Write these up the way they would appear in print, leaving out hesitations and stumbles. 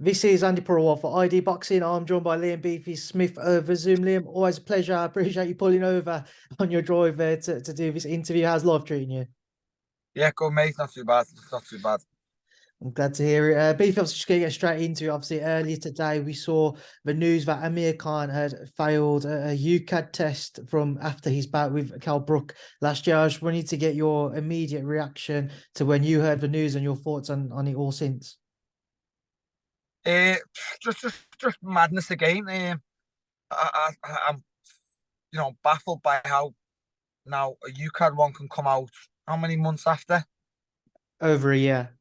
This is Andy Purewal for ID Boxing. I'm joined by Liam Beefy Smith over Zoom. Liam, always a pleasure. I appreciate you pulling over on your drive there to do this interview. How's life treating you? Yeah, good mate. Not too bad. Not too bad. I'm glad to hear it. Beefy, obviously, just going to get straight into it. Obviously, earlier today, we saw the news that Amir Khan had failed a UKAD test from after his bout with Kell Brook last year. I just wanted to get your immediate reaction to when you heard the news and your thoughts on it all since. Uh, just madness again. I'm baffled by how now a UKAD one can come out. How many months after? Over a year.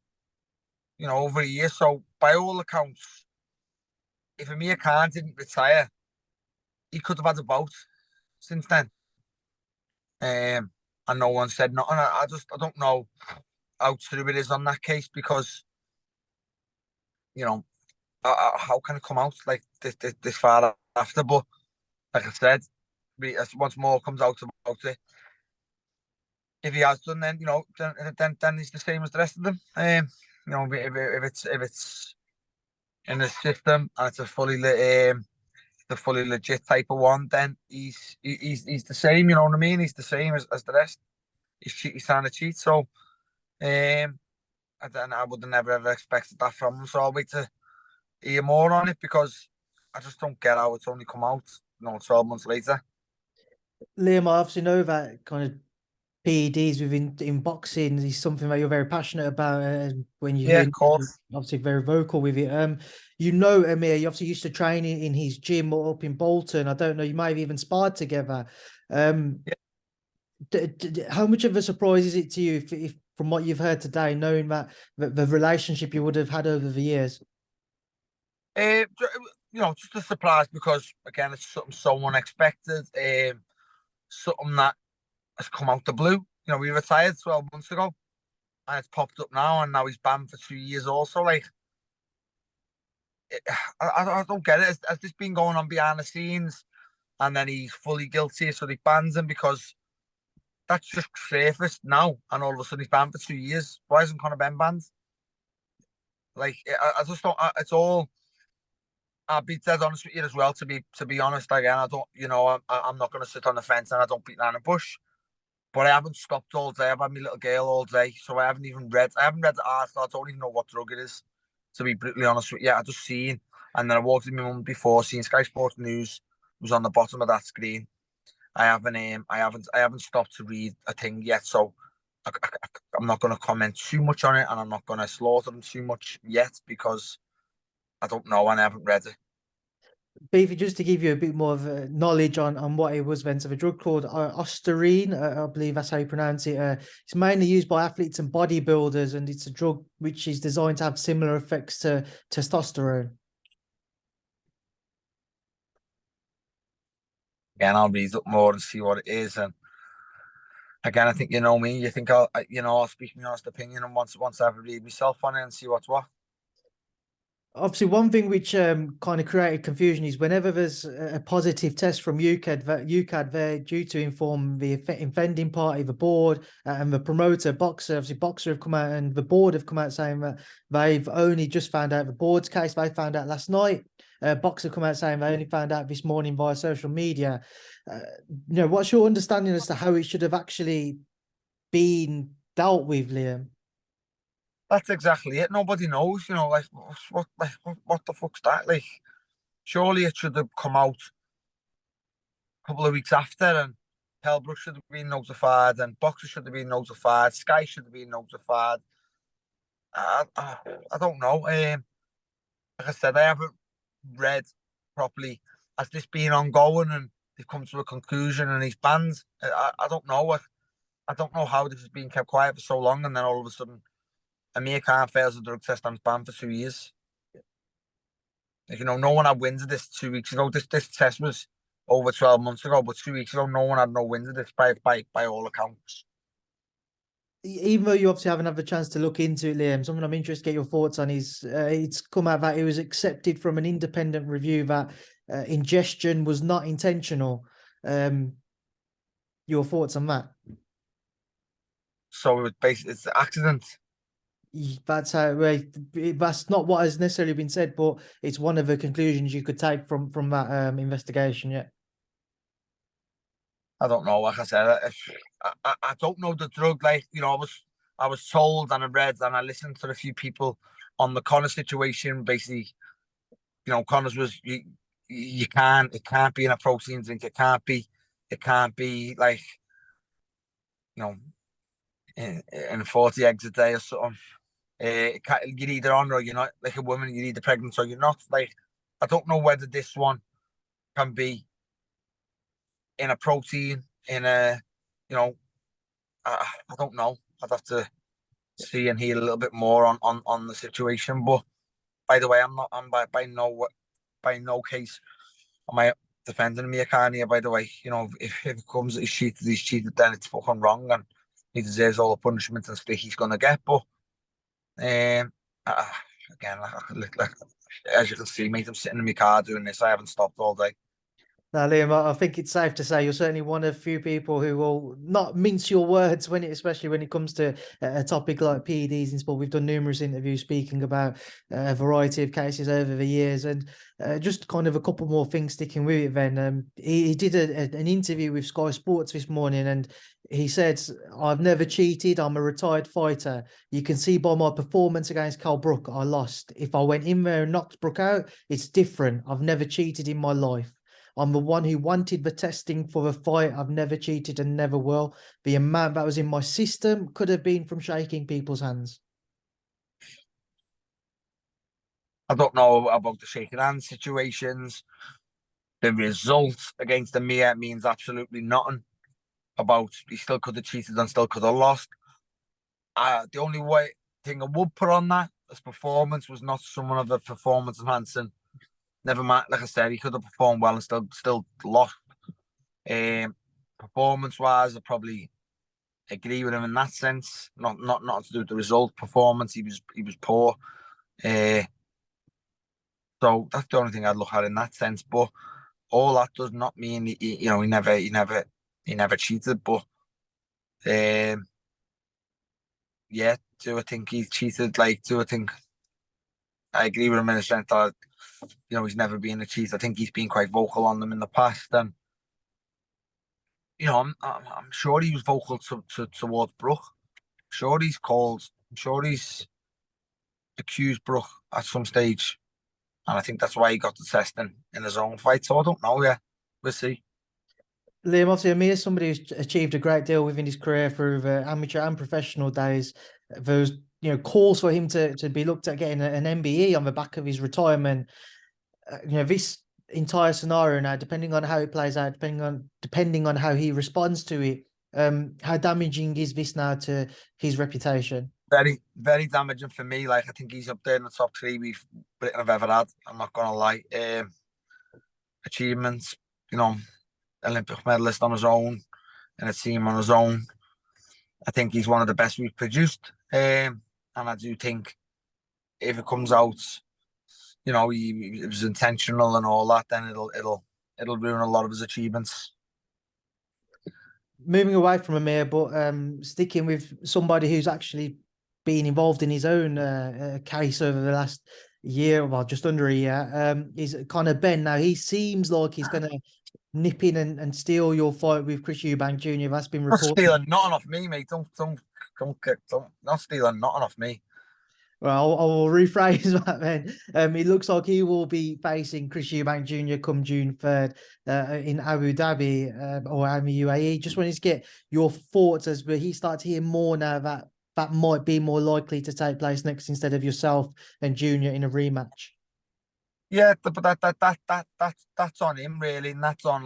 Over a year. So by all accounts, if Amir Khan didn't retire, he could have had a bout since then. And no one said nothing. I don't know how true it is on that case because you know how can it come out like this far after? But like I said, as once more comes out about it, if he has done, then then he's the same as the rest of them. If it's in the system and it's the fully legit type of one, then he's the same. You know what I mean? He's the same as the rest. He's trying to cheat. So I would have never ever expected that from him. So I'll wait to hear more on it because I just don't get how it's only come out, 12 months later. Liam, I obviously know that kind of PEDs in boxing is something that you're very passionate about. When you Yeah, hear, of course. obviously very vocal with it. You know, Amir, you obviously used to train in his gym up in Bolton. I don't know, you may have even sparred together. Yeah. How much of a surprise is it to you if from what you've heard today, knowing that the relationship you would have had over the years? Just a surprise because again, it's something so unexpected. Something that has come out the blue. We retired 12 months ago, and it's popped up now, and now he's banned for 2 years. Also, like, I don't get it. Has this been going on behind the scenes, and then he's fully guilty, so they bans him because that's just surfaced now, and all of a sudden he's banned for 2 years. Why isn't Conor Benn banned? Like, I just don't. It's all. I'll be dead honest with you as well. To be honest, again, I don't. I'm not going to sit on the fence, and I don't beat around the bush. But I haven't stopped all day. I've had my little girl all day, so I haven't even read. I haven't read the article. I don't even know what drug it is. To be brutally honest with you, I just seen, and then I walked with my mum before, seeing Sky Sports News was on the bottom of that screen. I haven't stopped to read a thing yet, so I'm not going to comment too much on it, and I'm not going to slaughter them too much yet because I don't know and I haven't read it. Beefy, just to give you a bit more of knowledge on what it was then. So the drug called Ostarine, I believe that's how you pronounce it. It's mainly used by athletes and bodybuilders, and it's a drug which is designed to have similar effects to testosterone. Again, I'll read up more and see what it is, and again, I think you know me. You think I'll speak my honest opinion, and once I read myself on it and see what's what. Obviously, one thing which kind of created confusion is whenever there's a positive test from UKAD, they're due to inform the offending party, the board, and the promoter, Boxer. Obviously, Boxer have come out and the board have come out saying that they've only just found out the board's case. They found out last night. Boxer come out saying they only found out this morning via social media. What's your understanding as to how it should have actually been dealt with, Liam? That's exactly it. Nobody knows, what the fuck's that? Like, surely it should have come out a couple of weeks after, and Kell Brook should have been notified, and Boxer should have been notified, Sky should have been notified. I don't know. Like I said, I haven't read properly. Has this been ongoing and they've come to a conclusion and he's banned? I don't know. I don't know how this has been kept quiet for so long, and then all of a sudden Amir Khan fails a drug test and is banned for 2 years. Like, no one had wins of this 2 weeks ago. This test was over 12 months ago, but 2 weeks ago, no one had no wins of this by all accounts. Even though you obviously haven't had the chance to look into it, Liam, something I'm interested to get your thoughts on is it's come out that it was accepted from an independent review that ingestion was not intentional. Your thoughts on that? So it was basically it's an accident. That's how that's not what has necessarily been said, but it's one of the conclusions you could take from that investigation. Yeah. I don't know. Like I said, I don't know the drug. Like, you know, I was told and I read and I listened to a few people on the Connor situation. Basically, you know, Connor's was you can't, it can't be in a protein drink. It can't be like, you know, in 40 eggs a day or something. You're either on or you're not. Like a woman, you're either pregnant or you're not. Like, I don't know whether this one can be in a protein, in a, you know, I don't know. I'd have to see and hear a little bit more on the situation. But by the way, I'm by no case am I defending Amir Khan here. By the way, you know, if it comes that he's cheated, then it's fucking wrong and he deserves all the punishment and stick he's gonna get. But uh, again, like, as you can see, mate, I'm sitting in my car doing this. I haven't stopped all day. Now, Liam, I think it's safe to say you're certainly one of few people who will not mince your words especially when it comes to a topic like PEDs in sport. We've done numerous interviews speaking about a variety of cases over the years, and just kind of a couple more things sticking with it. Then he did an interview with Sky Sports this morning, and he said, "I've never cheated. I'm a retired fighter. You can see by my performance against Kell Brook, I lost. If I went in there and knocked Brook out, it's different. I've never cheated in my life. I'm the one who wanted the testing for the fight. I've never cheated and never will. The amount that was in my system could have been from shaking people's hands." I don't know about the shaking hands situations. The result against Amir means absolutely nothing. About he still could have cheated and still could have lost. The only thing I would put on that, his performance was not someone of a performance enhancing. Never mind, like I said, he could have performed well and still lost. Performance wise, I probably agree with him in that sense. Not to do with the result. Performance, he was poor. So that's the only thing I'd look at in that sense. But all that does not mean you know, he never cheated. But yeah, do I think he cheated? Like, do I think I agree with him in the sense that, you know, he's never been a cheat. I think he's been quite vocal on them in the past, and you know, I'm sure he was vocal towards Brook. I'm sure he's accused Brook at some stage, and I think that's why he got the testing in his own fight. So I don't know. Yeah, we'll see. Liam, obviously, Amir is somebody who's achieved a great deal within his career through the amateur and professional days. There's, calls for him to be looked at getting an MBE on the back of his retirement. This entire scenario now, depending on how it plays out, depending on how he responds to it, how damaging is this now to his reputation? Very, very damaging for me. Like, I think he's up there in the top three we've Britain have ever had. I'm not gonna lie. Achievements, you know, Olympic medalist on his own and a team on his own. I think he's one of the best we've produced. And I do think if it comes out, you know, it was intentional and all that, then it'll ruin a lot of his achievements. Moving away from Amir, but sticking with somebody who's actually been involved in his own case over the last year, well, just under a year, is Conor Benn. Now, he seems like he's going to nip in and steal your fight with Chris Eubank Jr. That's been Not reported. stealing nothing off me, mate. Don't not stealing nothing off me. Well, I will rephrase that then. It looks like he will be facing Chris Eubank Jr. come June 3rd in Abu Dhabi or UAE. Just wanted to get your thoughts as he starts to hear more now that might be more likely to take place next instead of yourself and Junior in a rematch. Yeah, but that's on him really, and that's on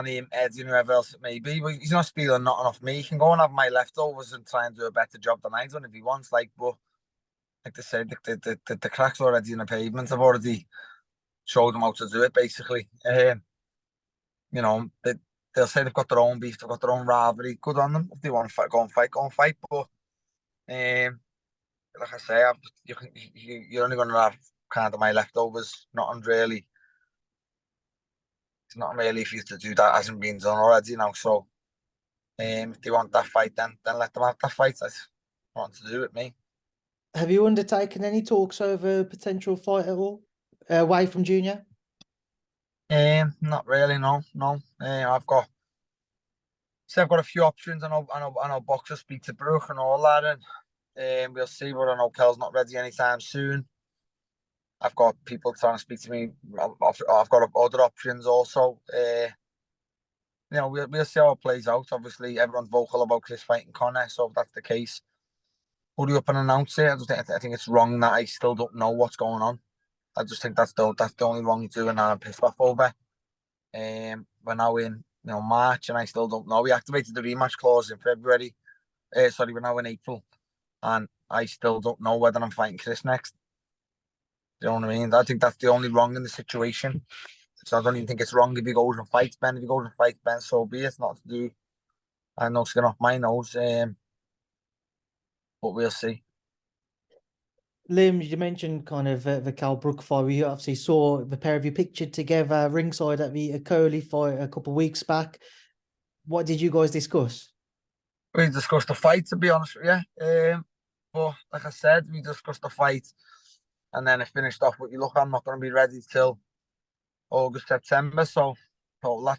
him, Eddie, and whoever else it may be. But he's not stealing nothing off me. He can go and have my leftovers and try and do a better job than I done if he wants. But like they say, the cracks already in the pavement. I've already showed them how to do it. Basically, you know, they'll say they've got their own beef, they've got their own rivalry. Good on them. If they want to fight, go and fight. But like I say, you're only going to have kind of my leftovers. Nothing really. It's not really for you to do that. Hasn't been done already, you know. So, if they want that fight, then let them have that fight. That's nothing to do with me. Have you undertaken any talks over a potential fight at all, away from Junior? Not really, no. I've got a few options. I know boxers speak to Brook and all that, and we'll see. But I know Kell's not ready anytime soon. I've got people trying to speak to me. I've got other options also. We'll see how it plays out. Obviously, everyone's vocal about Chris fighting Connor, so if that's the case, hurry up and announce it. I think it's wrong that I still don't know what's going on. I just think that's the only wrong doing, and I'm pissed off over. We're now in March, and I still don't know. We activated the rematch clause in February. We're now in April, and I still don't know whether I'm fighting Chris next. You know what I mean? I think that's the only wrong in the situation. So I don't even think it's wrong if he goes and fights Ben. If he goes and fights Ben, so be it. It's not to do. I know skin off my nose. But we'll see. Liam, you mentioned kind of the Kell Brook fight. We obviously saw the pair of you pictured together ringside at the Coley fight a couple of weeks back. What did you guys discuss? We discussed the fight, to be honest with you. But like I said, we discussed the fight, and then it finished off with, look, I'm not going to be ready till August, September. So that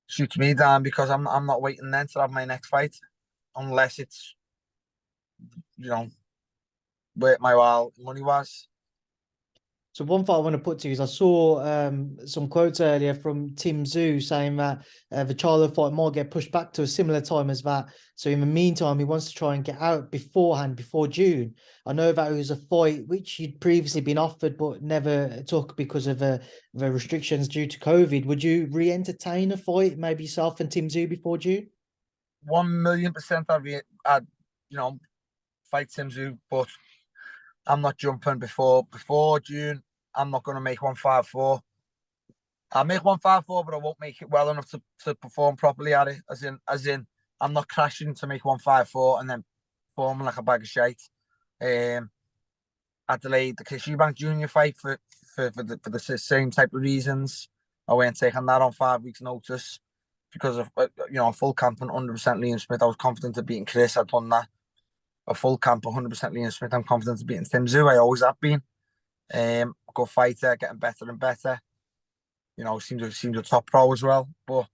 shoots me down, because I'm not waiting then to have my next fight, unless it's worth my while money was. So one thought I want to put to you is I saw some quotes earlier from Tim Tszyu saying that the Charlo fight might get pushed back to a similar time as that. So in the meantime, he wants to try and get out beforehand, before June. I know that it was a fight which you'd previously been offered but never took because of the restrictions due to COVID. Would you re-entertain a fight, maybe yourself and Tim Tszyu, before June? 1,000,000% I'd fight Tim Tszyu, but I'm not jumping before June. I'm not going to make 154. I'll make 154, but I won't make it well enough to perform properly at it. As in, I'm not crashing to make 154 and then performing like a bag of shite. I delayed the Eubank Jr fight for the same type of reasons. I weren't taking that on 5 weeks' notice because of full camp and 100% Liam Smith. I was confident of beating Chris. I'd done that. A full camp, 100% Liam Smith. I'm confident of beating Tim Tszyu. I always have been. Good fighter, getting better and better. Seems a top pro as well. But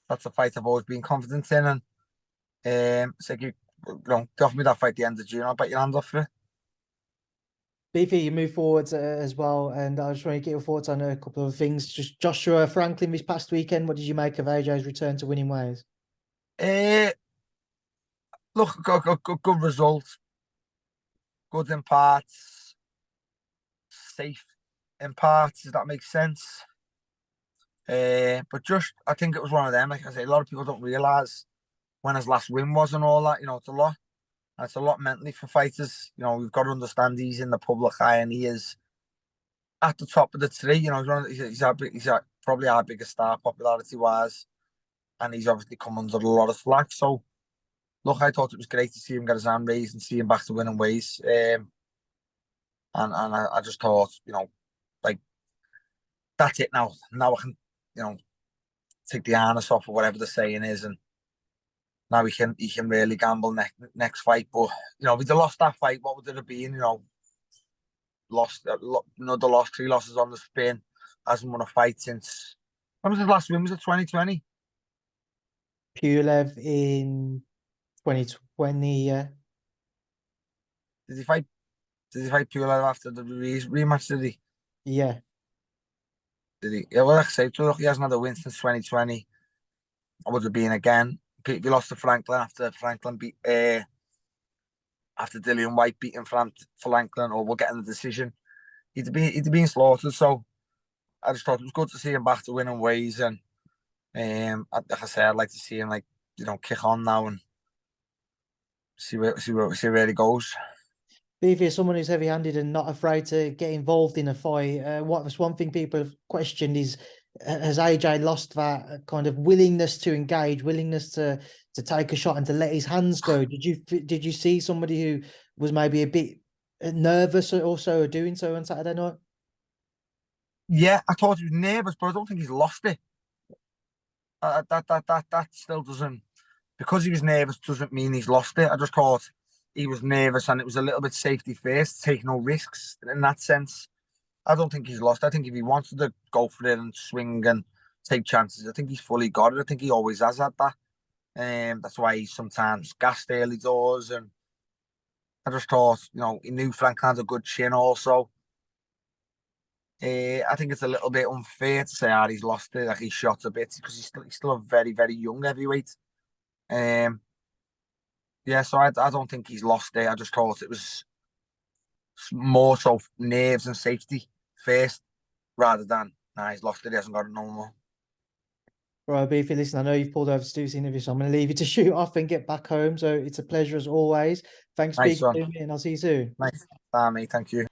that's a fight I've always been confident in. And so they offer me that fight at the end of June, I'll bet your hand off for it. Beefy, you move forwards as well, and I just want to get your thoughts on a couple of things. Just Joshua Franklin this past weekend. What did you make of AJ's return to winning ways? Look, good result. Good in parts. Safe in parts. Does that make sense? But just, I think it was one of them. Like I say, a lot of people don't realise when his last win was and all that. It's a lot. It's a lot mentally for fighters. We've got to understand he's in the public eye and he is at the top of the tree. He's probably our biggest star popularity-wise, and he's obviously come under a lot of slack. So, look, I thought it was great to see him get his hand raised and see him back to winning ways. And I just thought, like, that's it now. Now I can, take the harness off, or whatever the saying is, and now he can really gamble next fight. But if he'd lost that fight, what would it have been? Lost another loss, 3 losses on the spin. Hasn't won a fight since, when was his last win? Was it 2020? Pulev in 2020, yeah. Did he fight Purewal after the rematch? Did he? Yeah. Did he? Yeah. Well, like I say, look, he hasn't had a win since 2020. I would have been again. We lost to Franklin after Franklin beat after Dillian White beating Franklin, or we're getting the decision. He'd been slaughtered. So I just thought it was good to see him back to winning ways, and like I say, I'd like to see him kick on now and see where he goes. Beefy is someone who's heavy-handed and not afraid to get involved in a fight. What's one thing people have questioned is, has AJ lost that kind of willingness to engage, willingness to take a shot and to let his hands go? Did you see somebody who was maybe a bit nervous also doing so on Saturday night? Yeah, I thought he was nervous, but I don't think he's lost it. That still doesn't, because he was nervous doesn't mean he's lost it. I just thought he was nervous and it was a little bit safety first, take no risks in that sense. I don't think he's lost. I think if he wanted to go for it and swing and take chances, I think he's fully got it. I think he always has had that. That's why he's sometimes gassed early doors. And I just thought, you know, he knew Frank had a good chin also. I think it's a little bit unfair to say he's lost it, like he's shot a bit, because he's still a very, very young heavyweight. Yeah, so I don't think he's lost it. I just thought it was more so nerves and safety first, rather than he's lost it, he hasn't got it no more. Right, Beefy, listen, I know you've pulled over to do this interview, so I'm going to leave you to shoot off and get back home. So it's a pleasure as always. Thanks for Nice speaking one. to me, and I'll see you soon. Nice. Mate, thank you.